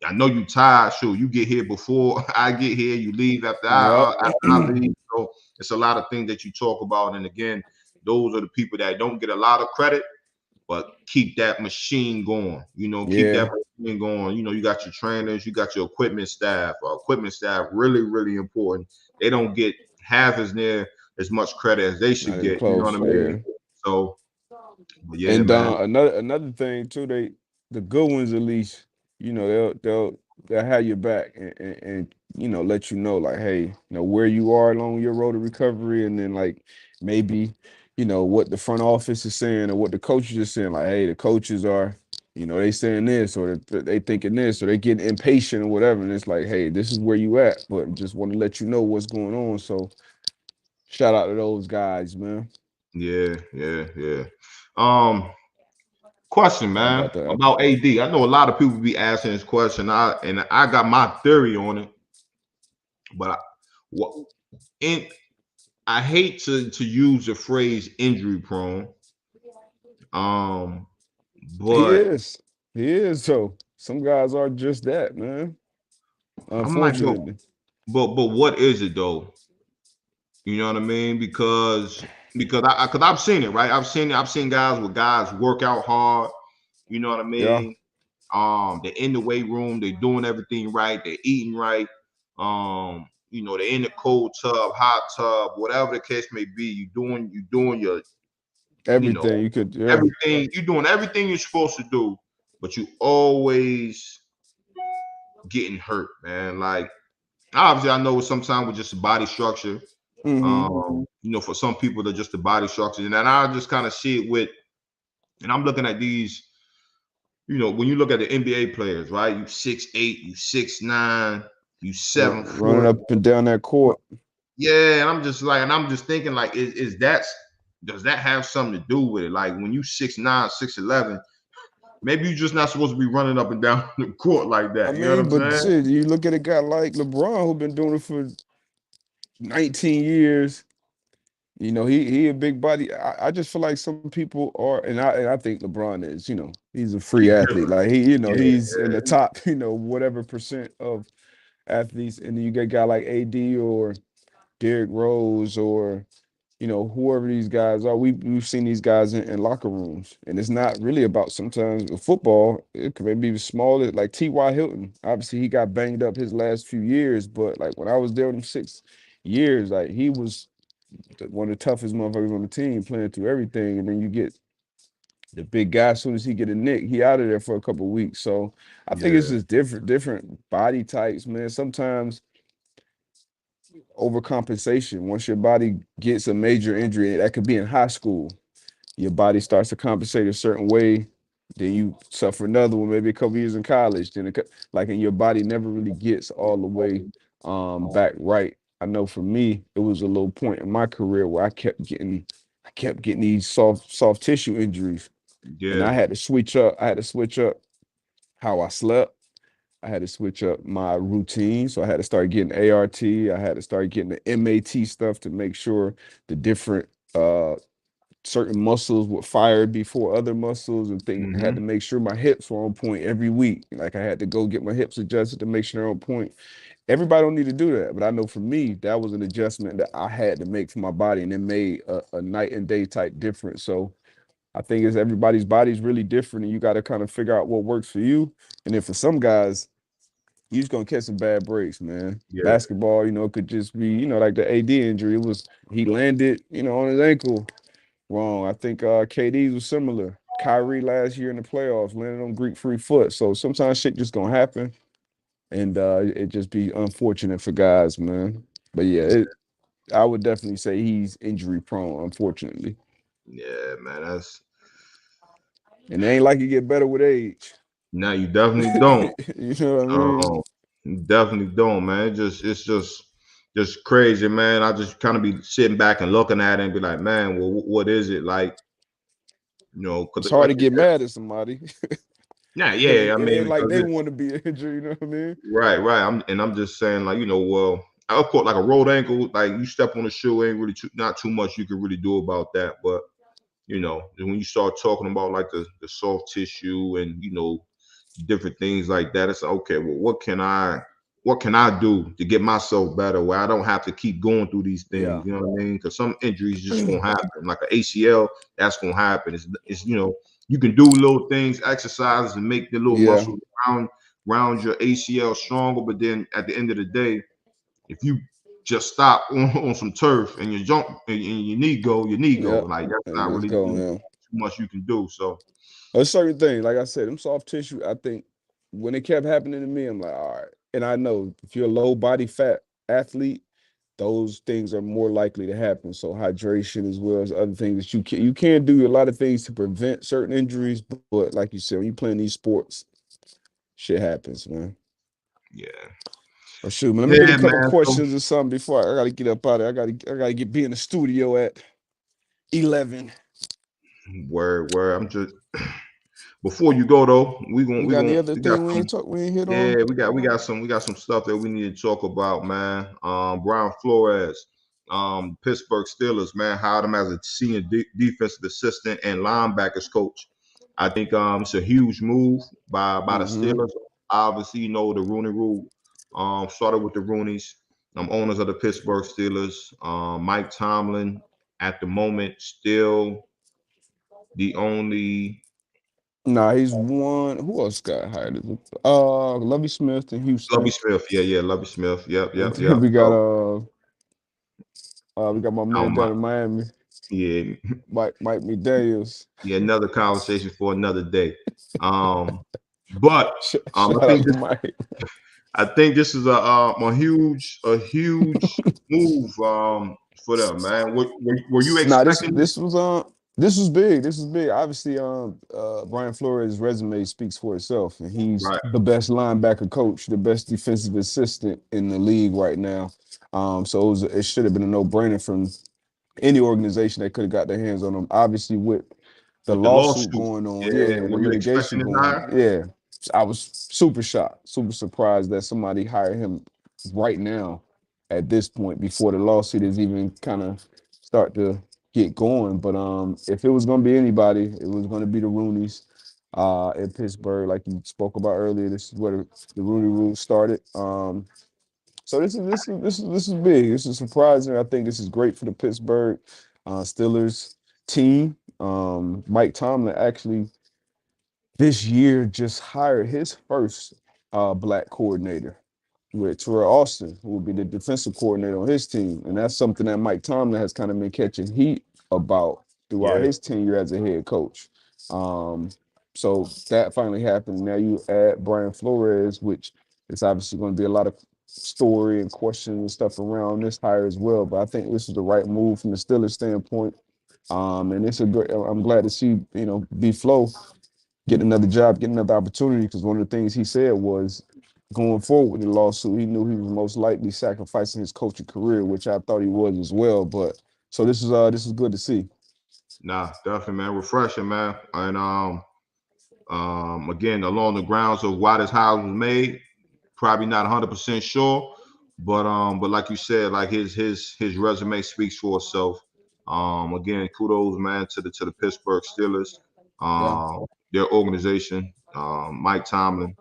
I know you tired. Sure, you get here before I get here. You leave after yep, I leave. So it's a lot of things that you talk about. And again, those are the people that don't get a lot of credit, but keep that machine going. Keep yeah. that machine going. You got your trainers, you got your equipment staff. Equipment staff really, really important. They don't get half as near as much credit as they Not should even get. You know what close. I Yeah. mean? So, but yeah, And man. another thing too, the good ones at least, they'll have your back and let you know like, hey, where you are along your road to recovery, and then like maybe what the front office is saying or what the coaches are saying. Like, hey, the coaches are they saying this, or they thinking this, or they getting impatient or whatever, and it's like, hey, this is where you at, but just want to let you know what's going on. So shout out to those guys, man. Yeah, yeah, yeah. Um, Question, I'm man, about to about AD. I know a lot of people be asking this question. I got my theory on it, but what in I hate to use the phrase injury prone. Um, He but is. He is. So some guys are just that, man. I'm like, Unfortunately. but what is it though? You know what I mean? Because I've seen it, right? I've seen guys with guys work out hard. You know what I Yeah. mean? They're in the weight room, they're doing everything right, they're eating right. They're in the cold tub, hot tub, whatever the case may be. You doing your, you know, Everything you could, yeah. everything. You're doing everything you're supposed to do, but you always getting hurt, man. Like obviously, I know sometimes with just the body structure. Mm-hmm. For some people, they're just the body structure, and then I just kind of see it with, and I'm looking at these. When you look at the NBA players, right? You 6'8", you 6'9", you 7 foot. Running up and down that court. Yeah, and I'm just thinking like, is that does that have something to do with it? Like when you 6'9", 6'11", maybe you're just not supposed to be running up and down the court like I that. You know what mean, I'm but saying? shit, you look at a guy like LeBron who been doing it for 19 years. He a big body. I just feel like some people are, and I think LeBron is, he's a free He's athlete. different. Like Yeah, he's in the top, whatever percent of athletes. And then you get a guy like AD or Derrick Rose or whoever these guys are. We've seen these guys in locker rooms, and it's not really about sometimes with football. It could maybe be smaller, like T.Y. Hilton. Obviously, he got banged up his last few years, but like when I was there with him 6 years, like he was one of the toughest motherfuckers on the team, playing through everything. And then you get the big guy. As soon as he get a nick, he out of there for a couple of weeks. So I think it's yeah, just different body types, man. Sometimes overcompensation. Once your body gets a major injury, that could be in high school, your body starts to compensate a certain way. Then you suffer another one, maybe a couple years in college. Then and your body never really gets all the way back right. I know for me, it was a little point in my career where I kept getting these soft tissue injuries, and I yeah. had to switch up. I had to switch up how I slept. I had to switch up my routine. So I had to start getting ART. I had to start getting the MAT stuff to make sure the different certain muscles would fire before other muscles, and I had Hmm. to make sure my hips were on point every week. Like I had to go get my hips adjusted to make sure they're on point. Everybody don't need to do that, but I know for me that was an adjustment that I had to make for my body, and it made a night and day type difference. So I think it's everybody's body's really different, and you got to kind of figure out what works for you. And then for some guys, you just gonna catch some bad breaks, man. Yeah. Basketball, it could just be, like the AD injury. It was he landed, on his ankle wrong. I think KD's was similar. Kyrie last year in the playoffs landed on Greek free foot. So sometimes shit just gonna happen, and it just be unfortunate for guys, man. But yeah, I would definitely say he's injury prone, unfortunately. Yeah, man. That's And it ain't like you get better with age. now you definitely don't. You know what I mean? You definitely don't, man. It's just crazy, man. I just kind of be sitting back and looking at it and be like, man, well, what is it like? It's Because hard like to you get said, mad at somebody. yeah, Because yeah. I it mean, ain't like because they want to be injured, you know what I mean? right. I'm just saying, like, well, of course, like a rolled ankle, like you step on a shoe, ain't really not too much you can really do about that. But when you start talking about like the soft tissue and different things like that, it's like, okay, well, what can I do to get myself better where I don't have to keep going through these Yeah. things? You know what I mean? Because some injuries just gonna happen, like an ACL, that's gonna happen. It's you can do little things, exercises, and make the little Yeah. muscles around your ACL stronger, but then at the end of the day, if you just stop on some turf and you jump and your knee go, your knee go. Yep. Like that's And not let's really go, yeah. too much you can do. So A certain thing, like I said, them soft tissue, I think when it kept happening to me, I'm like, all right. And I know if you're a low body fat athlete, those things are more likely to happen. So hydration as well as other things that you can do a lot of things to prevent certain injuries, but like you said, when you playing these sports, shit happens, man. yeah, Oh shoot, man. Let me get a yeah, couple man. So questions or something before I gotta get up out of there. I gotta be in the studio at 11. where I'm just before you go though, You got any other we got thing some. we ain't hit Yeah, on? we got some stuff that we need to talk about, man. Brian Flores. Pittsburgh Steelers, man, hired him as a senior defensive assistant and linebackers coach. I think it's a huge move by the Mm-hmm. Steelers. Obviously, the Rooney Rule started with the Rooneys, owners of the Pittsburgh Steelers. Mike Tomlin, at the moment, still the only Nah, he's one. Who else got hired? Lovie Smith in Lovey Houston. Smith. Yeah, Lovey Smith. Yep, And yep, then yep. we got So, we got my man um, down in Miami, yeah, Mike McDaniels. yeah, another conversation for another day. Um, but I Shout out think to this Mike. I think this is a huge move for them, man. Were you Nah, expecting? this was big. This was big. Obviously, Brian Flores' resume speaks for itself, and he's Right, the best linebacker coach, the best defensive assistant in the league right now. So it should have been a no-brainer from any organization that could have got their hands on him. Obviously, with the with the lawsuit lawsuit? going on, Yeah, yeah, the were you expecting litigation this going, hire? yeah, I was super shocked, super surprised that somebody hired him right now at this point before the lawsuit is even kind of start to get going. But if it was going to be anybody, it was going to be the Rooneys in Pittsburgh, like you spoke about earlier. This is where the Rooney Rule started. So this is big. This is surprising. I think this is great for the Pittsburgh Steelers team. Mike Tomlin actually this year just hired his first black coordinator with Terrell Austin, who will be the defensive coordinator on his team. And that's something that Mike Tomlin has kind of been catching heat about throughout Yeah. his tenure as a head coach. Um, so that finally happened. Now you add Brian Flores, which is obviously going to be a lot of story and questions and stuff around this hire as well. But I think this is the right move from the Steelers standpoint. And it's a good. I'm glad to see B Flow get another job, get another opportunity. Because one of the things he said was going forward with the lawsuit, he knew he was most likely sacrificing his coaching career, which I thought he was as well. But so this is good to see. Nah, definitely, man. Refreshing, man. And again, along the grounds of why this hire was made, probably not 100% sure, but like you said, like his resume speaks for itself. Again, kudos, man, to the Pittsburgh Steelers, Yeah. their organization, Mike Tomlin,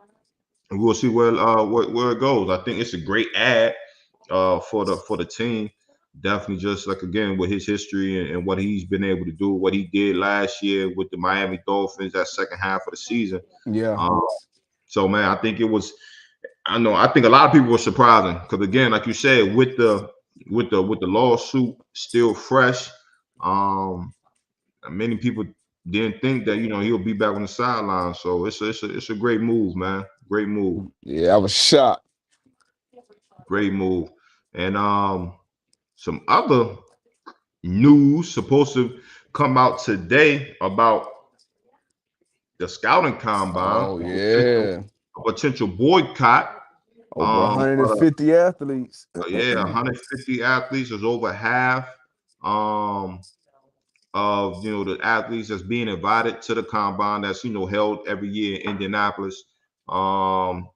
and we'll see where it goes. I think it's a great ad for the team. Definitely, just like again with his history and what he's been able to do, what he did last year with the Miami Dolphins, that second half of the season. Yeah. Um, so man, I think it was. I know. I think a lot of people were surprising because again, like you said, with the lawsuit still fresh, um, many people didn't think that he'll be back on the sideline. So it's a great move, man. Great move. Yeah, I was shocked. Great move. And some other news supposed to come out today about the scouting combine, Oh a potential, yeah. a potential boycott. Over But 150 athletes. yeah, 150 athletes is over half um, of the athletes that's being invited to the combine that's held every year in Indianapolis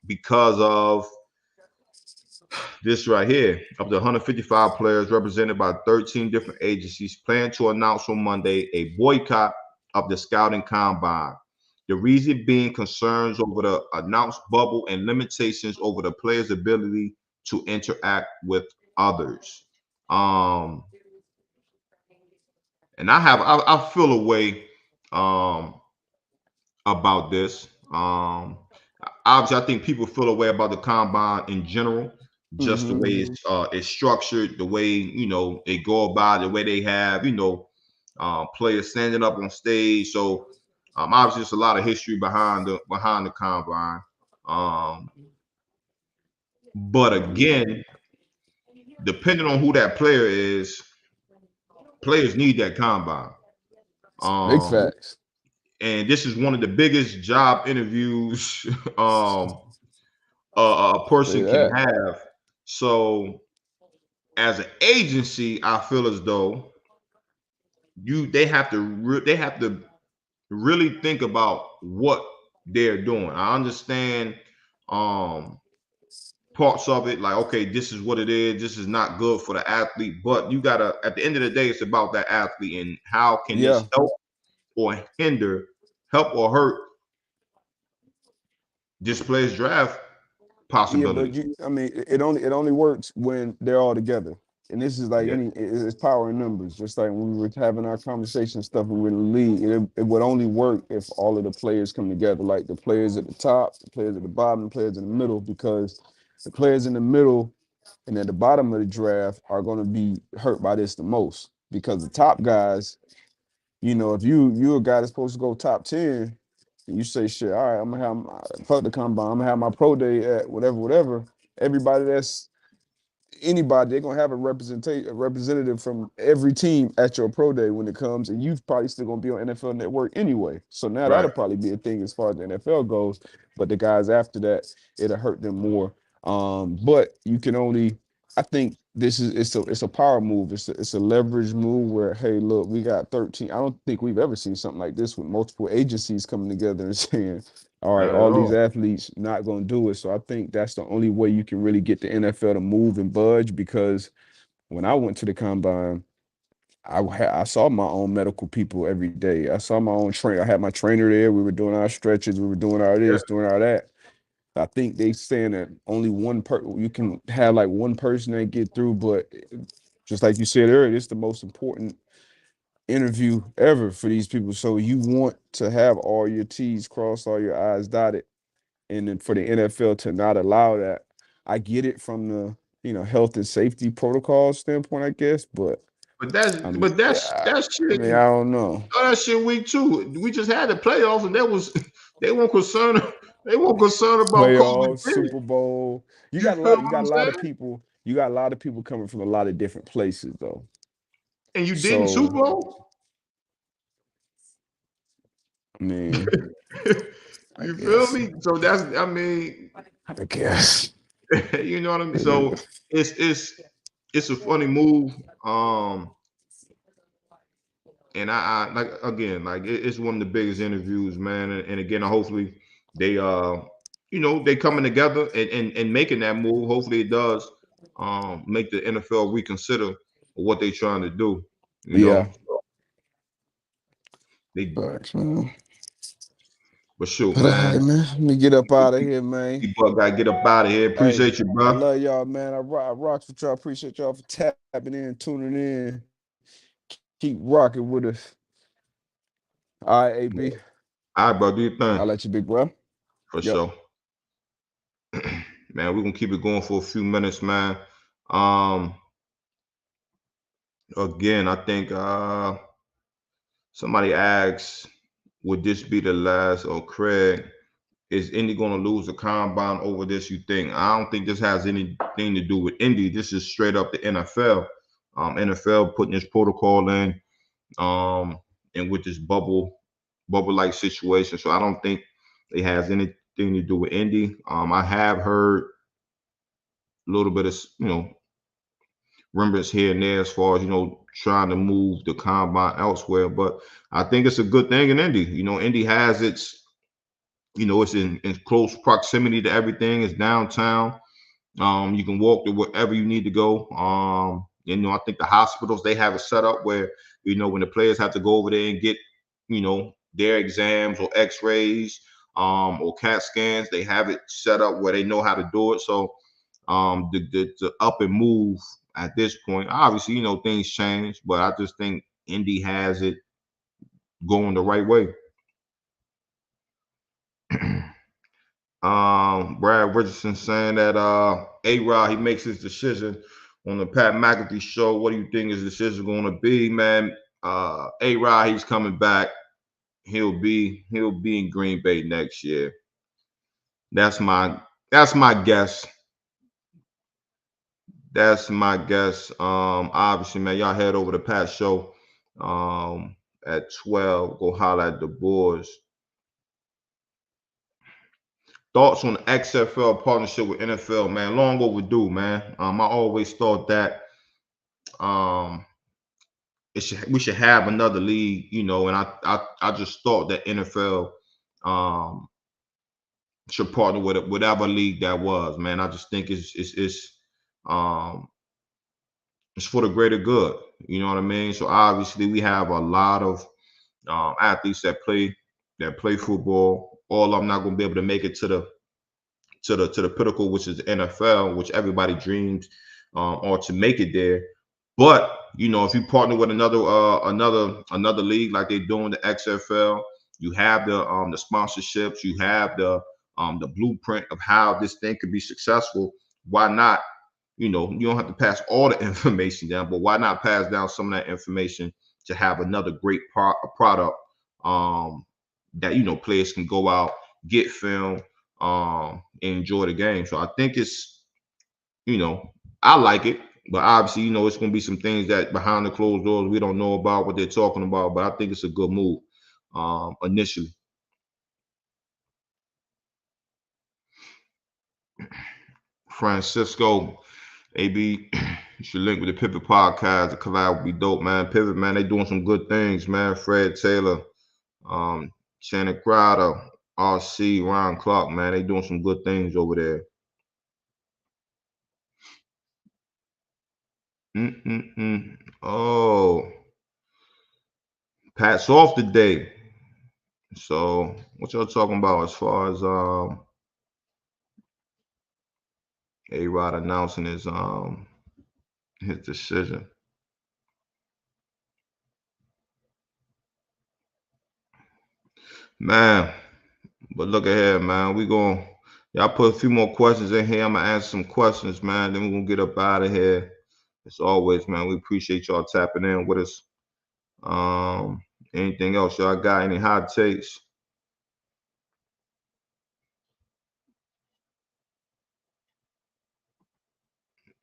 because of this right here. Of the 155 players represented by 13 different agencies plan to announce on Monday a boycott of the scouting combine. The reason being concerns over the announced bubble and limitations over the players' ability to interact with others. Um, and I feel a way um about this. Obviously, I think people feel a way about the combine in general, just the Hmm. way it's structured, the way they go about it, the way they have players standing up on stage. So obviously, there's a lot of history behind the combine. Um, but again, depending on who that player is, players need that combine. Big Um, facts. and this is one of the biggest job interviews a Say person can that. have. So as an agency, I feel as though they have to really think about what they're doing. I understand um parts of it, like, okay, this is what it is, this is not good for the athlete. But you gotta, at the end of the day, it's about that athlete and how can this Yeah, or hinder, help or hurt this player's draft yeah, but possibilities. I mean, it only works when they're all together. And this is like Yeah, it's power in numbers. Just like when we were having our conversation stuff when we were in the league, it would only work if all of the players come together, like the players at the top, the players at the bottom, the players in the middle, because the players in the middle and at the bottom of the draft are going to be hurt by this the most. Because the top guys, if you a guy that's supposed to go top 10, and you say shit, all right, I'm gonna have fuck the combine, I'm gonna have my pro day at whatever. Everybody that's anybody, they're gonna have a representative from every team at your pro day when it comes, and you've probably still gonna be on NFL Network anyway. So now right. that'll probably be a thing as far as the NFL goes. But the guys after that, it'll hurt them more. But you can only, I think this is it's a power move. It's a leverage move where, hey, look, we got 13. I don't think we've ever seen something like this with multiple agencies coming together and saying, all right, Not at all these all. athletes not going to do it. So I think that's the only way you can really get the NFL to move and budge, because when I went to the combine, I saw my own medical people every day. I saw my own trainer. I had my trainer there. We were doing our stretches. We were doing our Yeah. this, doing our that. I think they saying that only one you can have like one person that get through, but just like you said earlier, it's the most important interview ever for these people. So you want to have all your T's crossed, all your I's dotted, and then for the NFL to not allow that, I get it from the health and safety protocol standpoint, I guess, but But that's I mean, but that's yeah, that I shit. mean, I don't know. That shit week two. We just had the playoffs, and that was they weren't concerned. They weren't concerned about COVID. Playoffs, Super Bowl. You You got a feel lot. You what got I'm a lot of saying? people. You got a lot of people coming from a lot of different places, though. And you didn't Super So Bowl. I mean, I You feel guess. me? So that's, I mean, I guess. you know what I mean. Yeah. So it's a funny move. Um, and I like, again, like it's one of the biggest interviews, man. And again, hopefully they they coming together and making that move. Hopefully it does make the NFL reconsider what they're trying to do. You know, Yeah. they Facts, man. but shoot, But all right, man. man. Let me get up out of here, man. People gotta get up out of here. Hey, Appreciate you, I bro. love y'all, man. I rocks with y'all. Appreciate y'all for tapping in, tuning in. Keep rocking with us. All right, AB. All right, bro. Do your thing I'll let you, big bro. for Yep. sure. Man, we're gonna keep it going for a few minutes, man. Um, again, I think somebody asked, would this be the last? Or Craig, is Indy gonna lose the combine over this? You think? I don't think this has anything to do with Indy. This is straight up the NFL. NFL putting this protocol in, and with this bubble like situation. So I don't think it has anything to do with Indy. I have heard a little bit of remembrance here and there as far as trying to move the combine elsewhere, but I think it's a good thing in Indy. Indy has its it's in close proximity to everything. It's downtown. You can walk to wherever you need to go. I think the hospitals, they have it set up where when the players have to go over there and get their exams or X-rays or CAT scans, they have it set up where they know how to do it. So the up and move at this point, obviously things change, but I just think Indy has it going the right way. Brad Richardson saying that A-Rod, he makes his decision on the Pat McAfee show. What do you think his decision going to be, man? A-Rod, he's coming back. He'll be in Green Bay next year. That's my guess. That's my guess. Obviously, man, y'all head over to Pat show at 12. Go holler at the boys. Thoughts on the XFL partnership with NFL, man? Long overdue, man. I always thought that um we should have another league, and I just thought that NFL um should partner with whatever league that was, man. I just think um it's for the greater good. You know what I mean? So obviously we have a lot of athletes that play football. All of them not going to be able to make it to the pinnacle, which is the NFL, which everybody dreams or to make it there. But if you partner with another league like they're doing the XFL, you have the sponsorships, you have the blueprint of how this thing could be successful. Why not? You don't have to pass all the information down, but why not pass down some of that information to have another great product that players can go out, get film, and enjoy the game. So I think I like it, but obviously, it's going to be some things that behind the closed doors we don't know about what they're talking about. But I think it's a good move initially. Francisco, AB, you should link with the Pivot Podcast. The collab would be dope, man. Pivot, man, they doing some good things, man. Fred Taylor, Shannon Crowder, RC, Ron Clark, man, they doing some good things over there. Oh, Pat's off today. So what y'all talking about as far as A-Rod announcing his decision? Man, but look ahead, man. Y'all put a few more questions in here. I'm gonna answer some questions, man. Then we're gonna get up out of here. As always, man, we appreciate y'all tapping in with us. Anything else y'all got? Any hot takes?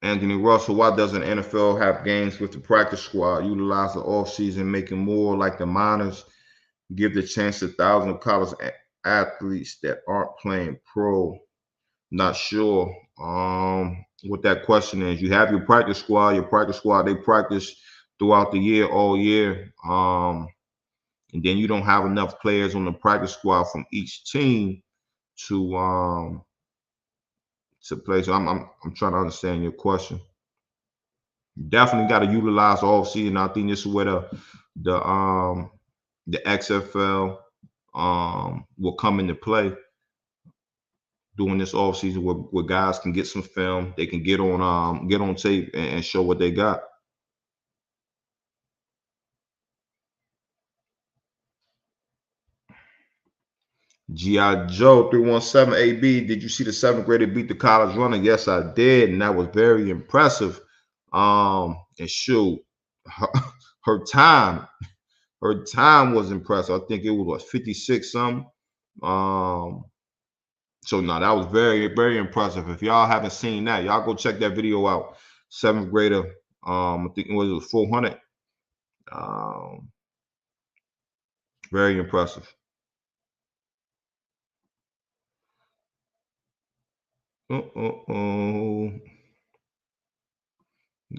Anthony Russell, why doesn't NFL have games with the practice squad? Utilize the offseason, making more like the minors, give the chance to thousands of college athletes that aren't playing pro. Not sure what that question is. You have your practice squad. Your practice squad, they practice throughout the year, all year. And then you don't have enough players on the practice squad from each team to play. So I'm trying to understand your question. Definitely got to utilize all season. I think this is where the XFL will come into play during this off season where guys can get some film, they can get on tape and show what they got. G.I. Joe 317 AB, did you see the seventh grader beat the college runner? Yes, I did, and that was very impressive. And shoot, her, her time was impressive. I think it was what 56 something. So no, that was very, very impressive. If y'all haven't seen that, y'all go check that video out. Seventh grader, I think it was 400. Very impressive.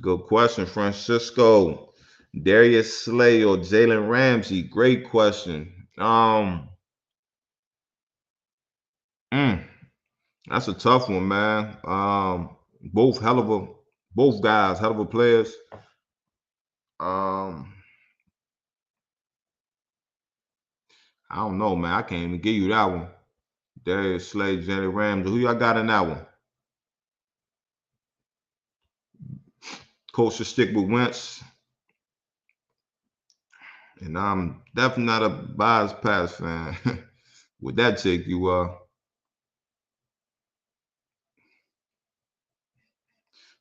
Good question, Francisco. Darius Slay or Jalen Ramsey? Great question. That's a tough one, man. Both guys, hell of a players. I don't know, man. I can't even give you that one. Darius Slay, Jalen Ramsey. Who y'all got in that one? Coach should stick with Wentz. And I'm definitely not a biased Pats fan. Would that take you?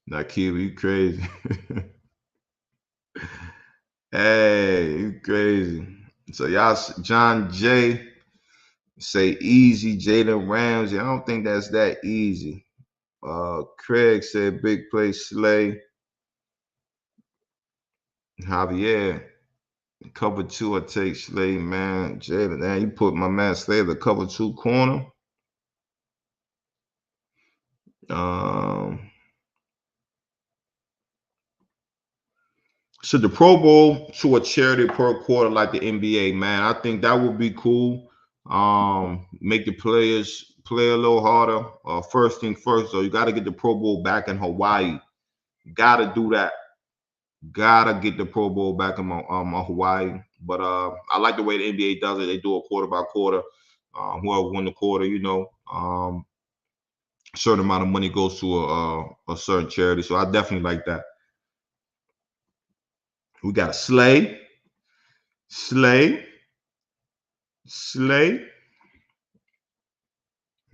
Not kid, you crazy. Hey, you crazy. So y'all, John J. say easy, Jalen Ramsey. I don't think that's that easy. Craig said big play Slay. Javier, cover two, I take Slay, man. Jalen, man, you put my man Slay the cover two corner. Should the Pro Bowl to a charity per quarter like the NBA, man? I think that would be cool. Make the players play a little harder. First thing first, though, you got to get the Pro Bowl back in Hawaii. Got to do that. Gotta get the Pro Bowl back in Hawaii. But I like the way the NBA does it. They do it quarter by quarter. Whoever won the quarter, a certain amount of money goes to a certain charity. So I definitely like that. We got Slay.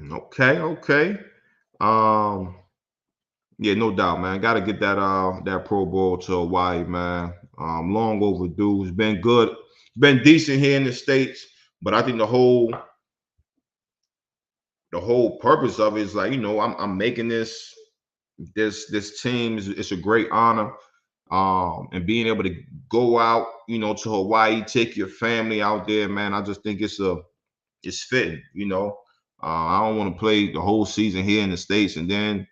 Okay. Yeah, no doubt, man. Got to get that Pro Bowl to Hawaii, man. Long overdue. It's been good. It's been decent here in the States, but I think the whole purpose of it is like, I'm making this team. It's a great honor. And being able to go out, to Hawaii, take your family out there, man. I just think it's fitting, I don't want to play the whole season here in the States and then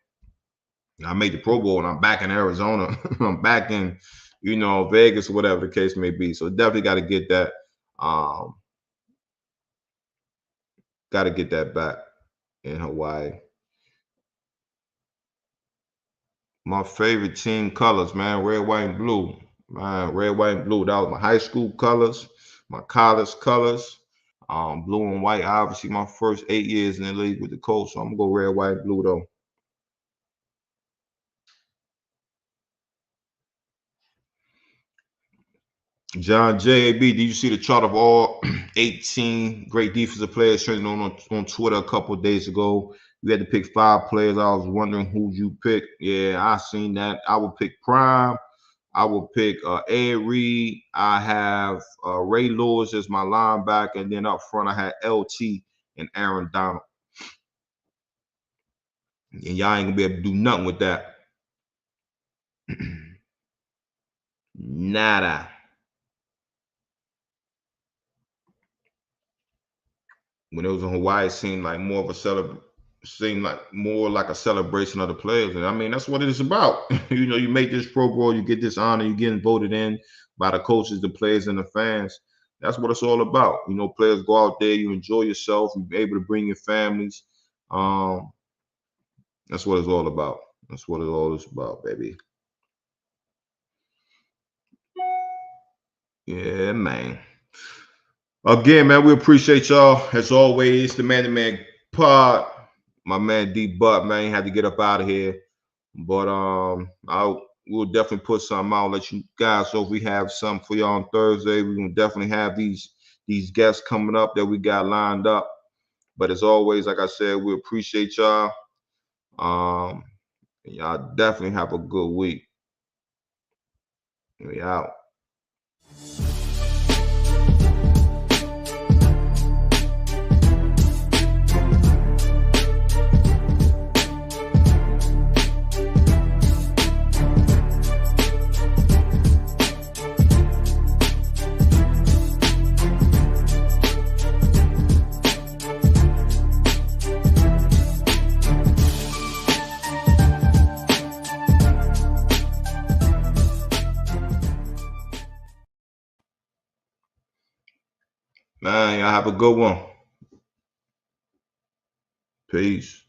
I made the Pro Bowl and I'm back in Arizona. I'm back in, Vegas or whatever the case may be. So definitely got to get that. Got to get that back in Hawaii. My favorite team colors, man, red, white, and blue. Man, red, white, and blue. That was my high school colors, my college colors. Blue and white, obviously my first 8 years in the league with the Colts. So I'm going to go red, white, and blue, though. John J.A.B., did you see the chart of all 18 great defensive players trending on Twitter a couple of days ago? You had to pick 5 players. I was wondering who you pick. Yeah, I seen that. I would pick Prime. I would pick Ed Reed. I have Ray Lewis as my linebacker. And then up front, I had LT and Aaron Donald. And y'all ain't going to be able to do nothing with that. Nada. When it was in Hawaii, it seemed like more of a celebration of the players. And I mean, that's what it is about. You make this Pro Bowl, you get this honor, you're getting voted in by the coaches, the players, and the fans. That's what it's all about. Players go out there, you enjoy yourself, you're able to bring your families. That's what it's all about. That's what it all is about, baby. Yeah, man. Again, man, we appreciate y'all. As always, the man pod. My man D Butt, man, had to get up out of here. But we'll definitely put something out. Let you guys know if we have something for y'all on Thursday. We're gonna definitely have these guests coming up that we got lined up. But as always, like I said, we appreciate y'all. Y'all definitely have a good week. We out. Man, y'all have a good one. Peace.